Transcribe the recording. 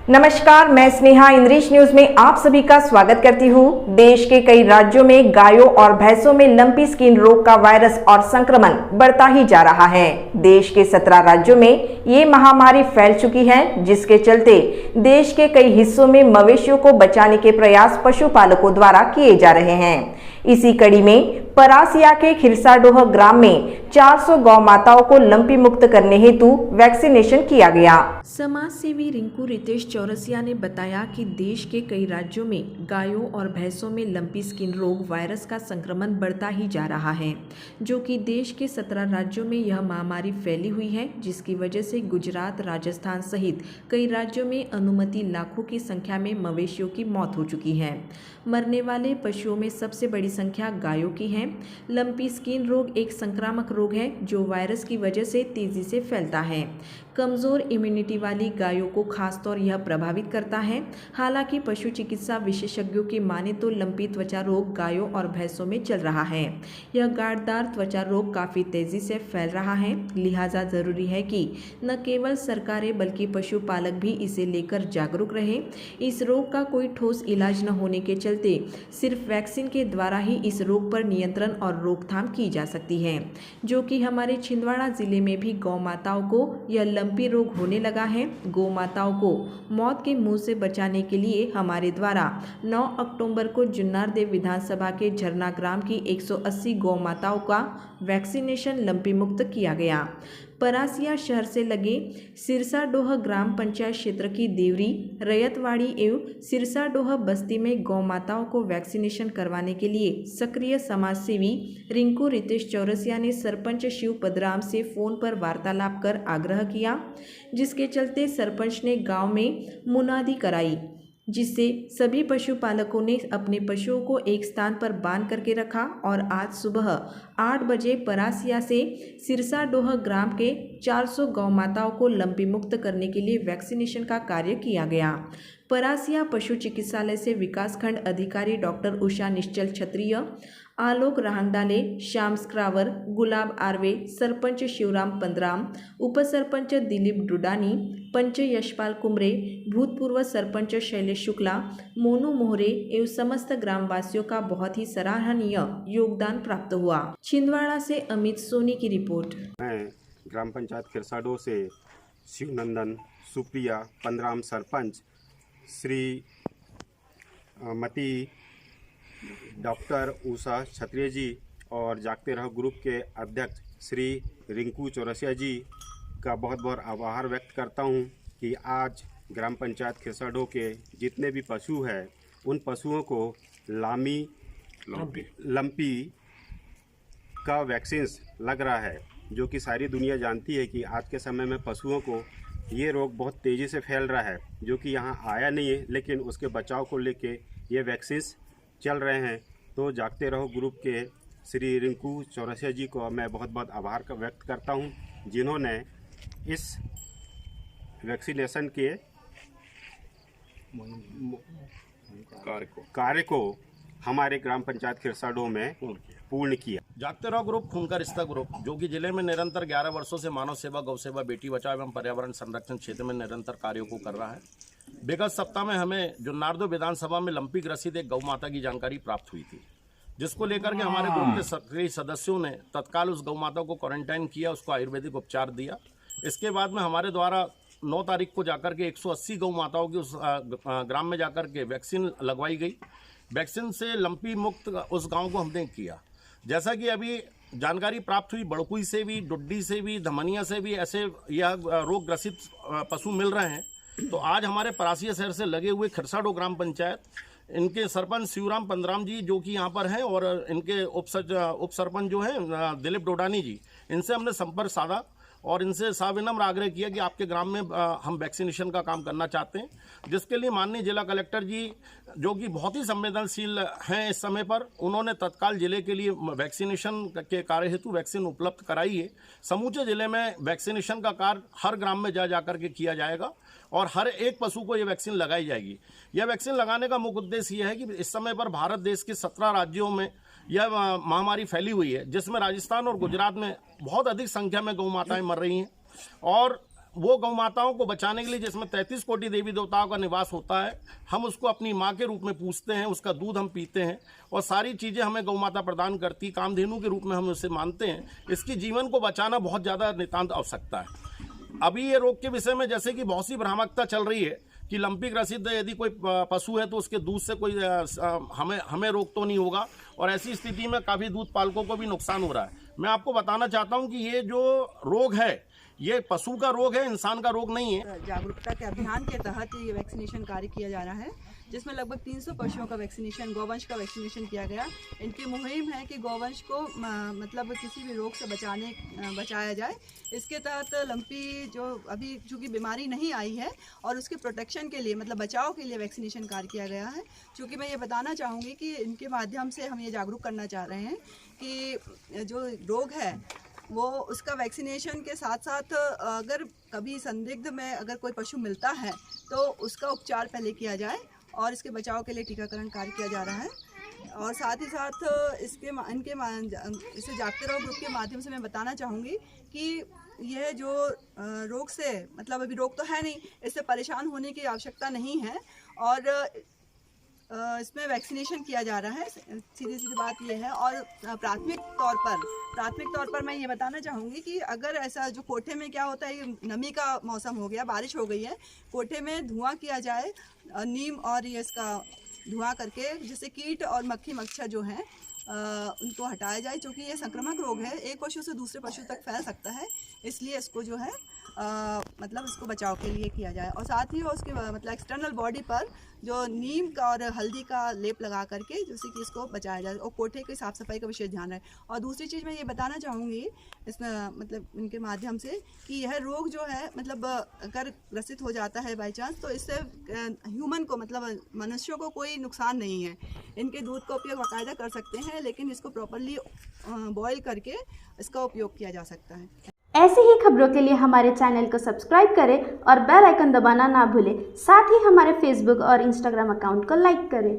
नमस्कार, मैं स्नेहा इंद्रिश न्यूज में आप सभी का स्वागत करती हूं। देश के कई राज्यों में गायों और भैंसों में लंपी स्किन रोग का वायरस और संक्रमण बढ़ता ही जा रहा है। देश के 17 राज्यों में ये महामारी फैल चुकी है, जिसके चलते देश के कई हिस्सों में मवेशियों को बचाने के प्रयास पशुपालकों द्वारा किए जा रहे हैं। इसी कड़ी में परासिया के खिरसाडोह ग्राम में 400 गौ माताओं को लंपी मुक्त करने हेतु वैक्सीनेशन किया गया। समाज सेवी रिंकू रितेश चौरसिया ने बताया कि देश के कई राज्यों में गायों और भैंसों में लंपी स्किन रोग वायरस का संक्रमण बढ़ता ही जा रहा है, जो कि देश के 17 राज्यों में यह महामारी फैली हुई है, जिसकी वजह से गुजरात, राजस्थान सहित कई राज्यों में अनुमति लाखों की संख्या में मवेशियों की मौत हो चुकी है। मरने वाले पशुओं में सबसे बड़ी संख्या गायों की है। लंपी स्किन रोग एक संक्रामक रोग है जो वायरस की वजह से तेजी से फैलता है। कमजोर इम्यूनिटी वाली गायों को खासतौर यह प्रभावित करता है। हालांकि पशु चिकित्सा विशेषज्ञों की माने तो लंपी त्वचा रोग गायों और भैंसों में चल रहा है। यह गाढ़दार त्वचा रोग काफी तेजी से फैल रहा है, लिहाजा जरूरी है कि न केवल सरकारें बल्कि पशुपालक भी इसे लेकर जागरूक रहे। इस रोग का कोई ठोस इलाज न होने के चलते सिर्फ वैक्सीन के द्वारा ही इस रोग पर नियंत्रण और रोकथाम की जा सकती है, जो कि हमारे छिंदवाड़ा जिले में भी गौ माताओं को यह लंपी रोग होने लगा है। गौ माताओं को मौत के मुंह से बचाने के लिए हमारे द्वारा 9 अक्टूबर को जुन्नारदेव विधानसभा के झरना ग्राम की 180 गौ माताओं का वैक्सीनेशन लंपी मुक्त किया गया। परासिया शहर से लगे सिरसाडोह ग्राम पंचायत क्षेत्र की देवरी, रैयतवाड़ी एवं सिरसाडोह बस्ती में गौ माताओं को वैक्सीनेशन करवाने के लिए सक्रिय समाज सेवी रिंकू रितेश चौरसिया ने सरपंच शिव पदराम से फोन पर वार्तालाप कर आग्रह किया, जिसके चलते सरपंच ने गांव में मुनादी कराई, जिससे सभी पशुपालकों ने अपने पशुओं को एक स्थान पर बांध करके रखा और आज सुबह 8 बजे परासिया से सिरसाडोह ग्राम के 400 गौ माताओं को लंपी मुक्त करने के लिए वैक्सीनेशन का कार्य किया गया। परासिया पशु चिकित्सालय से विकासखंड अधिकारी डॉक्टर उषा निश्चल क्षत्रिय, आलोक राहंगडाले, श्याम स्क्रावर, गुलाब आर्वे, सरपंच शिवराम पंदराम, उपसरपंच दिलीप डुडानी, पंच यशपाल कुमरे, भूतपूर्व सरपंच शैलेश शुक्ला, मोनू मोहरे एवं समस्त ग्रामवासियों का बहुत ही सराहनीय योगदान प्राप्त हुआ। छिंदवाड़ा से अमित सोनी की रिपोर्ट। मैं ग्राम पंचायत खिरसाडोह से शिवनंदन, सुप्रिया, पंदराम सरपंच, श्री मती, डॉक्टर उषा क्षत्रिय जी और जागते रहो ग्रुप के अध्यक्ष श्री रिंकू चौरसिया जी का बहुत बहुत आभार व्यक्त करता हूं कि आज ग्राम पंचायत खिरसाडोह के जितने भी पशु हैं उन पशुओं को लंपी का वैक्सीन लग रहा है, जो कि सारी दुनिया जानती है कि आज के समय में पशुओं को ये रोग बहुत तेज़ी से फैल रहा है, जो कि यहाँ आया नहीं है, लेकिन उसके बचाव को लेके ये वैक्सीन चल रहे हैं। तो जागते रहो ग्रुप के श्री रिंकू चौरसिया जी को मैं बहुत बहुत आभार का व्यक्त करता हूं, जिन्होंने इस वैक्सीनेशन के कार्य को हमारे ग्राम पंचायत खिरसाडोह में पूर्ण किया। जागते रहो ग्रुप खून का रिश्ता ग्रुप, जो कि जिले में निरंतर 11 वर्षों से मानव सेवा, गौ सेवा, बेटी बचाओ एवं पर्यावरण संरक्षण क्षेत्र में निरंतर कार्यों को कर रहा है। विगत सप्ताह में हमें जुन्नारदेव विधानसभा में लंपी ग्रसित एक गौ माता की जानकारी प्राप्त हुई थी, जिसको लेकर के हमारे ग्रुप के सक्रिय सदस्यों ने तत्काल उस गौ माता को क्वारंटाइन किया, उसको आयुर्वेदिक उपचार दिया। इसके बाद में हमारे द्वारा 9 तारीख को जाकर के 180 गौ माताओं की उस ग्राम में जाकर के वैक्सीन लगवाई गई। वैक्सीन से लंपी मुक्त उस गाँव को हमने किया। जैसा कि अभी जानकारी प्राप्त हुई, बड़कुई से भी, डुड्डी से भी, धमनिया से भी ऐसे यह रोग ग्रसित पशु मिल रहे हैं। तो आज हमारे परासिया शहर से लगे हुए खिरसाडोह ग्राम पंचायत, इनके सरपंच शिवराम पंदराम जी जो कि यहाँ पर हैं और इनके उप सरपंच जो हैं दिलीप डोडानी जी, इनसे हमने संपर्क साधा और इनसे साविनम्र आग्रह किया कि आपके ग्राम में हम वैक्सीनेशन का काम करना चाहते हैं, जिसके लिए माननीय जिला कलेक्टर जी जो कि बहुत ही संवेदनशील हैं इस समय पर, उन्होंने तत्काल जिले के लिए वैक्सीनेशन के कार्य हेतु वैक्सीन उपलब्ध कराई है। समूचे जिले में वैक्सीनेशन का कार्य हर ग्राम में जा कर के किया जाएगा और हर एक पशु को ये वैक्सीन लगाई जाएगी। यह वैक्सीन लगाने का मुख्य उद्देश्य यह है कि इस समय पर भारत देश के 17 राज्यों में यह महामारी फैली हुई है, जिसमें राजस्थान और गुजरात में बहुत अधिक संख्या में गौ माताएं मर रही हैं और वो गौ माताओं को बचाने के लिए, जिसमें 33 कोटि देवी देवताओं का निवास होता है, हम उसको अपनी माँ के रूप में पूजते हैं, उसका दूध हम पीते हैं और सारी चीज़ें हमें गौ माता प्रदान करती, कामधेनु के रूप में हम उसे मानते हैं। इसकी जीवन को बचाना बहुत ज़्यादा नितांत आवश्यकता है। अभी ये रोग के विषय में जैसे कि बहुत सी भ्रामकता चल रही है कि लंपी ग्रसित यदि कोई पशु है तो उसके दूध से कोई हमें रोग तो नहीं होगा, और ऐसी स्थिति में काफ़ी दूध पालकों को भी नुकसान हो रहा है। मैं आपको बताना चाहता हूं कि ये जो रोग है ये पशु का रोग है, इंसान का रोग नहीं है। जागरूकता के अभियान के तहत ये वैक्सीनेशन कार्य किया जा रहा है, जिसमें लगभग 300 पशुओं का वैक्सीनेशन, गौवंश का वैक्सीनेशन किया गया। इनकी मुहिम है कि गौवंश को मतलब किसी भी रोग से बचाया जाए। इसके तहत लंपी जो अभी चूँकि बीमारी नहीं आई है और उसके प्रोटेक्शन के लिए मतलब बचाव के लिए वैक्सीनेशन कार्य किया गया है। चूँकि मैं ये बताना चाहूँगी कि इनके माध्यम से हम ये जागरूक करना चाह रहे हैं कि जो रोग है वो उसका वैक्सीनेशन के साथ साथ अगर कभी संदिग्ध में अगर कोई पशु मिलता है तो उसका उपचार पहले किया जाए और इसके बचाव के लिए टीकाकरण कार्य किया जा रहा है। और साथ ही साथ इसे जागते रहो ग्रुप के माध्यम से मैं बताना चाहूँगी कि यह जो रोग से मतलब अभी रोग तो है नहीं, इससे परेशान होने की आवश्यकता नहीं है और इसमें वैक्सीनेशन किया जा रहा है। सीधी सीधी बात यह है। और प्राथमिक तौर पर मैं ये बताना चाहूँगी कि अगर ऐसा जो कोठे में क्या होता है, नमी का मौसम हो गया, बारिश हो गई है, कोठे में धुआं किया जाए नीम और ये इसका धुआं करके, जिससे कीट और मक्खी मच्छर जो हैं उनको हटाया जाए, क्योंकि ये संक्रामक रोग है, एक पशु से दूसरे पशु तक फैल सकता है। इसलिए इसको जो है मतलब इसको बचाव के लिए किया जाए। और साथ ही उसके मतलब एक्सटर्नल बॉडी पर जो नीम का और हल्दी का लेप लगा करके जिससे कि इसको बचाया जाए और कोठे की साफ़ सफाई का विशेष ध्यान रहे। और दूसरी चीज़ मैं ये बताना चाहूँगी इसमें मतलब इनके माध्यम से कि यह रोग जो है मतलब अगर ग्रसित हो जाता है बाई चांस तो इससे ह्यूमन को मतलब मनुष्यों को कोई नुकसान नहीं है। इनके दूध का उपयोग बाकायदा कर सकते हैं, लेकिन इसको प्रॉपरली बॉयल करके इसका उपयोग किया जा सकता है। ऐसे ही खबरों के लिए हमारे चैनल को सब्सक्राइब करें और बेल आइकन दबाना ना भूलें। साथ ही हमारे फेसबुक और इंस्टाग्राम अकाउंट को लाइक करें।